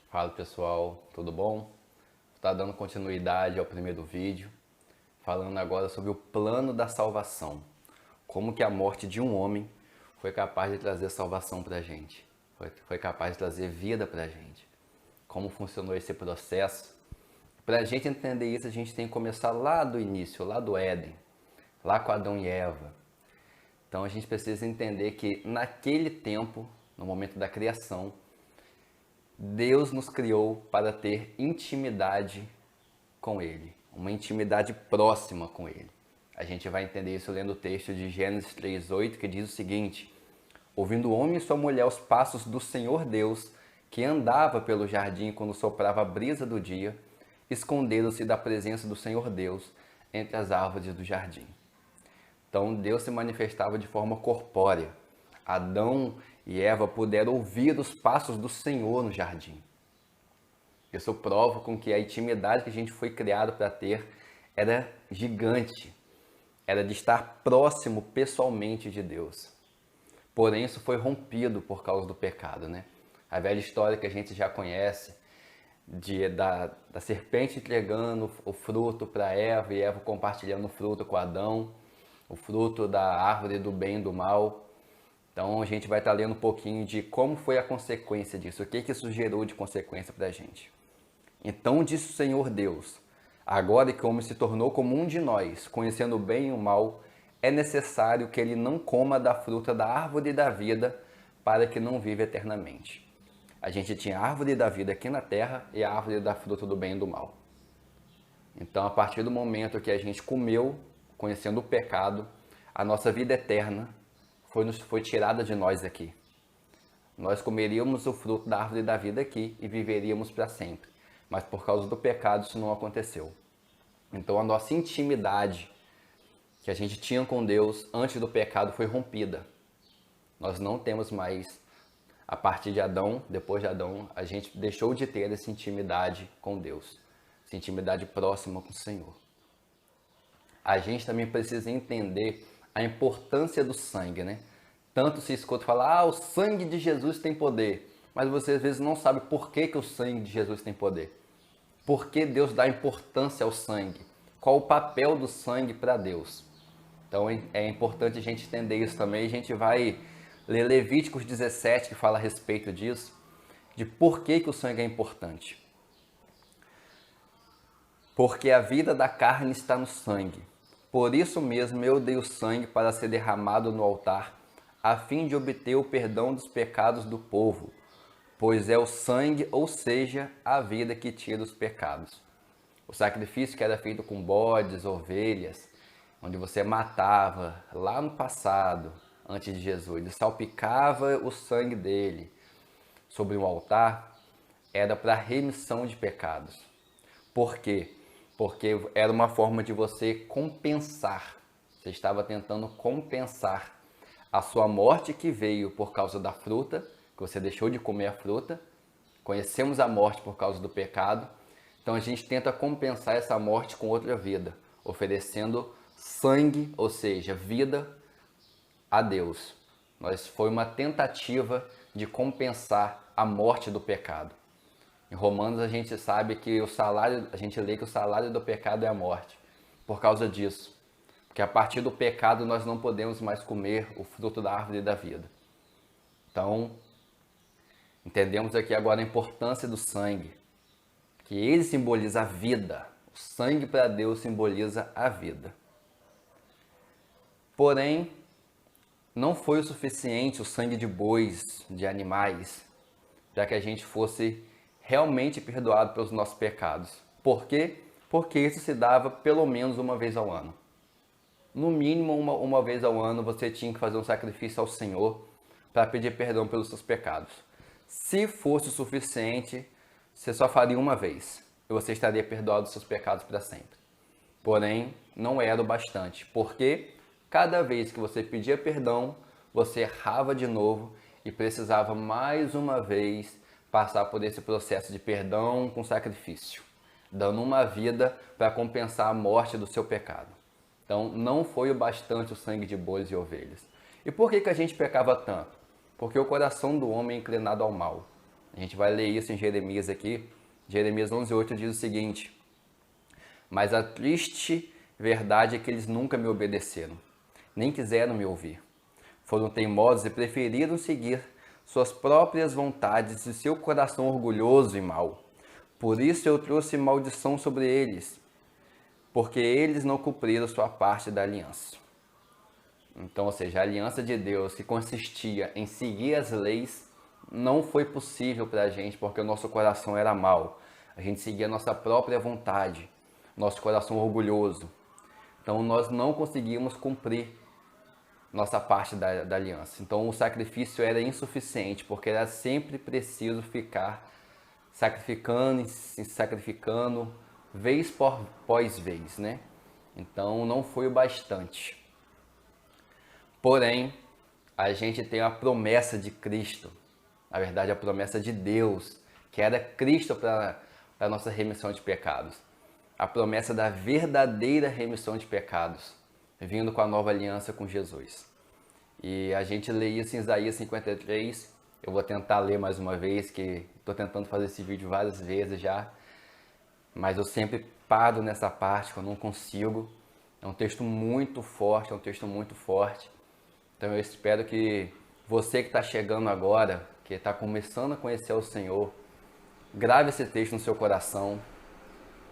Fala pessoal, tudo bom? Está dando continuidade ao primeiro vídeo, falando agora sobre o plano da salvação. Como que a morte de um homem foi capaz de trazer salvação para a gente, foi capaz de trazer vida para a gente. Como funcionou esse processo. Para a gente entender isso, a gente tem que começar lá do início, lá do Éden, lá com Adão e Eva. Então a gente precisa entender que naquele tempo, no momento da criação, Deus nos criou para ter intimidade com Ele, uma intimidade próxima com Ele. A gente vai entender isso lendo o texto de Gênesis 3:8, que diz o seguinte: ouvindo o homem e sua mulher os passos do Senhor Deus, que andava pelo jardim quando soprava a brisa do dia, esconderam-se da presença do Senhor Deus entre as árvores do jardim. Então Deus se manifestava de forma corpórea. Adão e Eva puderam ouvir os passos do Senhor no jardim. Isso prova com que a intimidade que a gente foi criado para ter era gigante. Era de estar próximo pessoalmente de Deus. Porém, isso foi rompido por causa do pecado, né? A velha história que a gente já conhece, da serpente entregando o fruto para Eva e Eva compartilhando o fruto com Adão, o fruto da árvore do bem e do mal. Então a gente vai estar lendo um pouquinho de como foi a consequência disso, o que isso gerou de consequência para a gente. Então disse o Senhor Deus: agora que o homem se tornou como um de nós, conhecendo o bem e o mal, é necessário que ele não coma da fruta da árvore da vida, para que não viva eternamente. A gente tinha a árvore da vida aqui na terra e a árvore da fruta do bem e do mal. Então, a partir do momento que a gente comeu, conhecendo o pecado, a nossa vida eterna foi tirada de nós aqui. Nós comeríamos o fruto da árvore da vida aqui e viveríamos para sempre. Mas por causa do pecado isso não aconteceu. Então a nossa intimidade que a gente tinha com Deus antes do pecado foi rompida. Nós não temos mais, a partir de Adão, depois de Adão, a gente deixou de ter essa intimidade com Deus, essa intimidade próxima com o Senhor. A gente também precisa entender a importância do sangue, né? Tanto se escuta falar, o sangue de Jesus tem poder, mas você às vezes não sabe por que o sangue de Jesus tem poder. Por que Deus dá importância ao sangue? Qual o papel do sangue para Deus? Então é importante a gente entender isso também. A gente vai ler Levíticos 17, que fala a respeito disso, de por que o sangue é importante. Porque a vida da carne está no sangue. Por isso mesmo eu dei o sangue para ser derramado no altar, a fim de obter o perdão dos pecados do povo, pois é o sangue, ou seja, a vida que tira os pecados. O sacrifício que era feito com bodes, ovelhas, onde você matava lá no passado, antes de Jesus, ele salpicava o sangue dele sobre o altar, era para remissão de pecados. Por quê? Porque era uma forma de você compensar. Você estava tentando compensar a sua morte que veio por causa da fruta, que você deixou de comer a fruta. Conhecemos a morte por causa do pecado. Então a gente tenta compensar essa morte com outra vida, oferecendo sangue, ou seja, vida a Deus. Foi uma tentativa de compensar a morte do pecado. Em Romanos a gente sabe que a gente lê que o salário do pecado é a morte. Por causa disso. Porque a partir do pecado nós não podemos mais comer o fruto da árvore da vida. Então, entendemos aqui agora a importância do sangue. Que ele simboliza a vida. O sangue para Deus simboliza a vida. Porém, não foi o suficiente o sangue de bois, de animais, para que a gente fosse realmente perdoado pelos nossos pecados. Por quê? Porque isso se dava pelo menos uma vez ao ano. No mínimo uma vez ao ano você tinha que fazer um sacrifício ao Senhor para pedir perdão pelos seus pecados. Se fosse o suficiente, você só faria uma vez e você estaria perdoado dos seus pecados para sempre. Porém, não era o bastante, porque cada vez que você pedia perdão, você errava de novo e precisava mais uma vez passar por esse processo de perdão com sacrifício, dando uma vida para compensar a morte do seu pecado. Então, não foi o bastante o sangue de bois e ovelhas. E por que a gente pecava tanto? Porque o coração do homem é inclinado ao mal. A gente vai ler isso em Jeremias aqui. Jeremias 11:8 diz o seguinte: mas a triste verdade é que eles nunca me obedeceram, nem quiseram me ouvir. Foram teimosos e preferiram seguir suas próprias vontades e seu coração orgulhoso e mau. Por isso eu trouxe maldição sobre eles, porque eles não cumpriram sua parte da aliança. Então, ou seja, a aliança de Deus, que consistia em seguir as leis, não foi possível para a gente, porque o nosso coração era mau. A gente seguia a nossa própria vontade, nosso coração orgulhoso. Então, nós não conseguíamos cumprir nossa parte da aliança. Então, o sacrifício era insuficiente, porque era sempre preciso ficar sacrificando e se sacrificando, vez pós vez, né? Então, não foi o bastante. Porém, a gente tem a promessa de Cristo, na verdade a promessa de Deus, que era Cristo para a nossa remissão de pecados. A promessa da verdadeira remissão de pecados, vindo com a nova aliança com Jesus. E a gente lê isso em Isaías 53, eu vou tentar ler mais uma vez, que estou tentando fazer esse vídeo várias vezes já, mas eu sempre paro nessa parte que eu não consigo. É um texto muito forte, Então eu espero que você que está chegando agora, que está começando a conhecer o Senhor, grave esse texto no seu coração.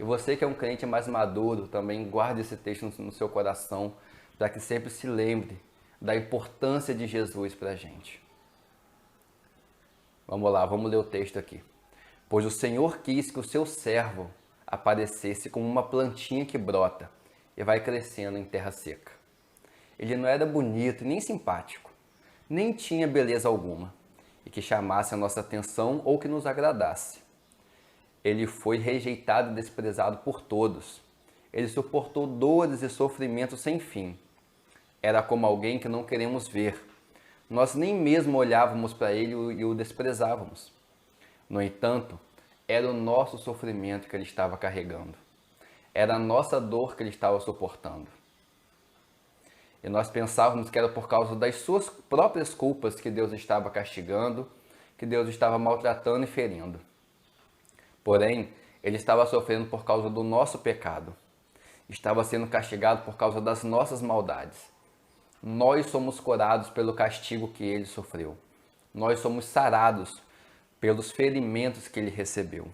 E você que é um crente mais maduro, também guarde esse texto no seu coração, para que sempre se lembre da importância de Jesus para a gente. Vamos lá, vamos ler o texto aqui. Pois o Senhor quis que o seu servo aparecesse como uma plantinha que brota e vai crescendo em terra seca. Ele não era bonito nem simpático, nem tinha beleza alguma, e que chamasse a nossa atenção ou que nos agradasse. Ele foi rejeitado e desprezado por todos. Ele suportou dores e sofrimentos sem fim. Era como alguém que não queremos ver. Nós nem mesmo olhávamos para ele e o desprezávamos. No entanto, era o nosso sofrimento que ele estava carregando. Era a nossa dor que ele estava suportando. E nós pensávamos que era por causa das suas próprias culpas que Deus estava castigando, que Deus estava maltratando e ferindo. Porém, ele estava sofrendo por causa do nosso pecado. Estava sendo castigado por causa das nossas maldades. Nós somos curados pelo castigo que ele sofreu. Nós somos sarados pelos ferimentos que ele recebeu.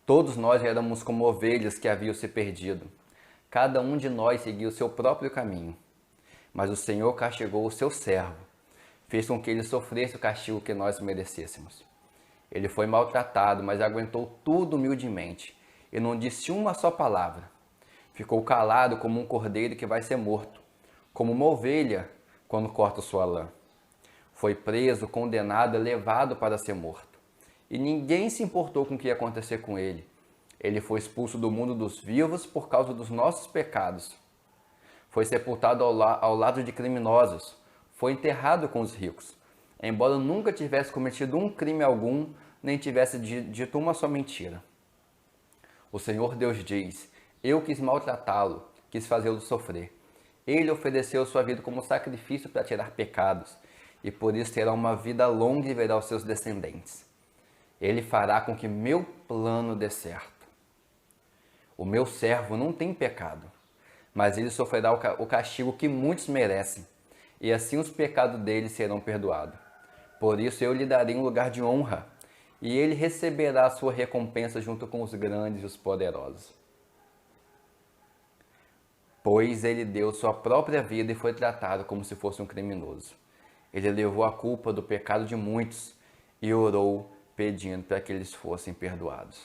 Todos nós éramos como ovelhas que haviam se perdido. Cada um de nós seguia o seu próprio caminho. Mas o Senhor castigou o seu servo, fez com que ele sofresse o castigo que nós merecêssemos. Ele foi maltratado, mas aguentou tudo humildemente e não disse uma só palavra. Ficou calado como um cordeiro que vai ser morto, como uma ovelha quando corta sua lã. Foi preso, condenado e levado para ser morto. E ninguém se importou com o que ia acontecer com ele. Ele foi expulso do mundo dos vivos por causa dos nossos pecados. Foi sepultado ao lado de criminosos. Foi enterrado com os ricos. Embora nunca tivesse cometido um crime algum, nem tivesse dito uma só mentira. O Senhor Deus diz: eu quis maltratá-lo, quis fazê-lo sofrer. Ele ofereceu sua vida como sacrifício para tirar pecados, e por isso terá uma vida longa e verá os seus descendentes. Ele fará com que meu plano dê certo. O meu servo não tem pecado, mas ele sofrerá o castigo que muitos merecem, e assim os pecados dele serão perdoados. Por isso eu lhe darei um lugar de honra, e ele receberá a sua recompensa junto com os grandes e os poderosos. Pois ele deu sua própria vida e foi tratado como se fosse um criminoso. Ele levou a culpa do pecado de muitos e orou pedindo para que eles fossem perdoados.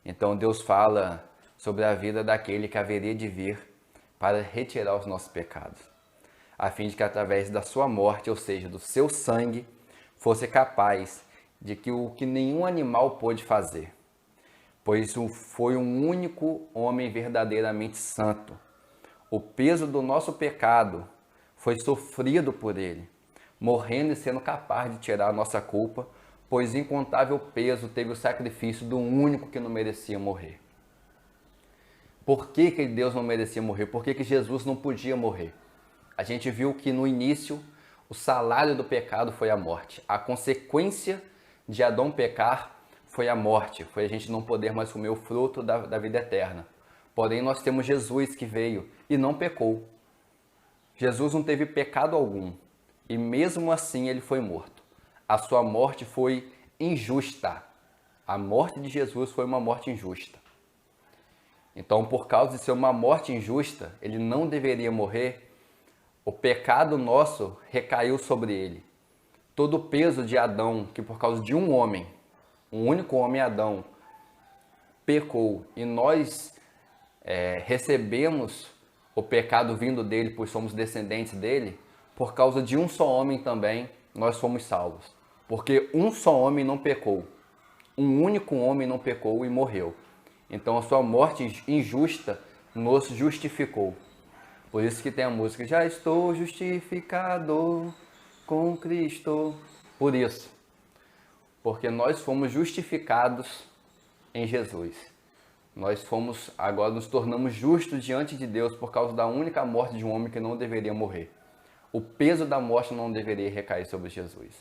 Então Deus fala sobre a vida daquele que haveria de vir para retirar os nossos pecados, a fim de que através da sua morte, ou seja, do seu sangue, fosse capaz de que o que nenhum animal pôde fazer, pois foi um único homem verdadeiramente santo. O peso do nosso pecado foi sofrido por ele, morrendo e sendo capaz de tirar a nossa culpa, pois incontável peso teve o sacrifício do único que não merecia morrer. Por que Deus não merecia morrer? Por que Jesus não podia morrer? A gente viu que no início o salário do pecado foi a morte. A consequência de Adão pecar foi a morte, foi a gente não poder mais comer o fruto da vida eterna. Porém, nós temos Jesus que veio e não pecou. Jesus não teve pecado algum e mesmo assim ele foi morto. A sua morte foi injusta. A morte de Jesus foi uma morte injusta. Então, por causa de ser uma morte injusta, ele não deveria morrer. O pecado nosso recaiu sobre ele. Todo o peso de Adão, que por causa de um homem, um único homem, Adão, pecou e nós recebemos o pecado vindo dele, pois somos descendentes dele, por causa de um só homem também nós fomos salvos. Porque um só homem não pecou, um único homem não pecou e morreu. Então a sua morte injusta nos justificou. Por isso que tem a música, já estou justificado com Cristo. Por isso, porque nós fomos justificados em Jesus. Agora nos tornamos justos diante de Deus por causa da única morte de um homem que não deveria morrer. O peso da morte não deveria recair sobre Jesus.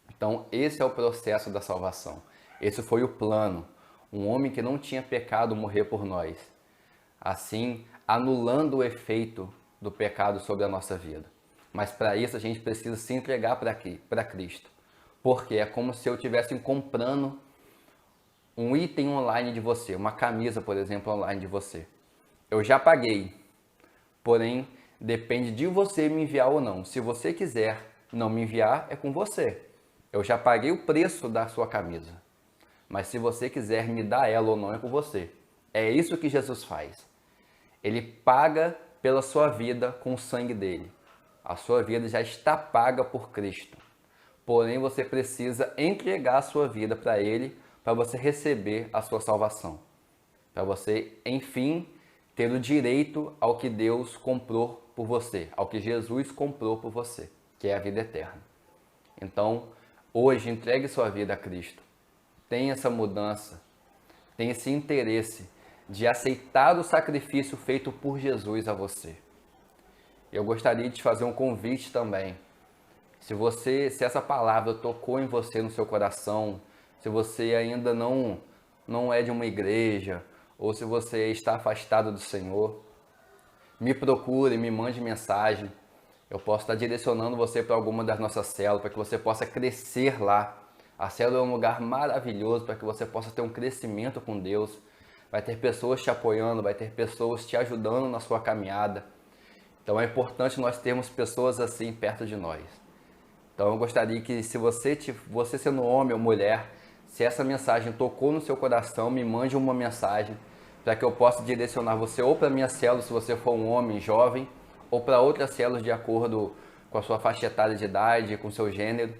Então esse é o processo da salvação. Esse foi o plano. Um homem que não tinha pecado morrer por nós. Assim, anulando o efeito do pecado sobre a nossa vida. Mas para isso a gente precisa se entregar para Cristo. Porque é como se eu estivesse comprando um item online de você, uma camisa, por exemplo, online de você. Eu já paguei, porém depende de você me enviar ou não. Se você quiser não me enviar, é com você. Eu já paguei o preço da sua camisa. Mas se você quiser me dar ela ou não, é com você. É isso que Jesus faz. Ele paga pela sua vida com o sangue dele. A sua vida já está paga por Cristo. Porém, você precisa entregar a sua vida para ele, para você receber a sua salvação. Para você, enfim, ter o direito ao que Deus comprou por você, ao que Jesus comprou por você, que é a vida eterna. Então, hoje, entregue sua vida a Cristo. Tenha essa mudança, tenha esse interesse de aceitar o sacrifício feito por Jesus a você. Eu gostaria de te fazer um convite também. Se essa palavra tocou em você, no seu coração, se você ainda não é de uma igreja, ou se você está afastado do Senhor, me procure, me mande mensagem. Eu posso estar direcionando você para alguma das nossas células, para que você possa crescer lá. A célula é um lugar maravilhoso para que você possa ter um crescimento com Deus. Vai ter pessoas te apoiando, vai ter pessoas te ajudando na sua caminhada. Então é importante nós termos pessoas assim perto de nós. Então eu gostaria que se você sendo homem ou mulher, se essa mensagem tocou no seu coração, me mande uma mensagem para que eu possa direcionar você ou para a minha célula, se você for um homem jovem, ou para outras células de acordo com a sua faixa etária de idade, com o seu gênero.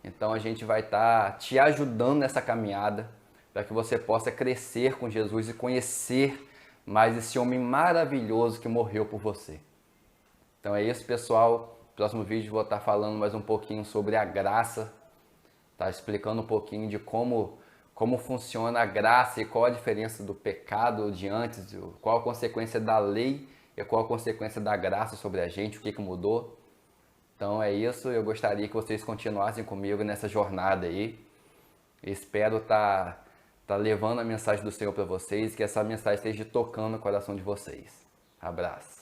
Então a gente vai estar te ajudando nessa caminhada para que você possa crescer com Jesus e conhecer mais esse homem maravilhoso que morreu por você. Então é isso, pessoal. No próximo vídeo vou estar falando mais um pouquinho sobre a graça, tá? Explicando um pouquinho de como funciona a graça e qual a diferença do pecado de antes, qual a consequência da lei e qual a consequência da graça sobre a gente, o que mudou. Então é isso, eu gostaria que vocês continuassem comigo nessa jornada aí. Espero estar levando a mensagem do Senhor para vocês, que essa mensagem esteja tocando o coração de vocês. Abraço.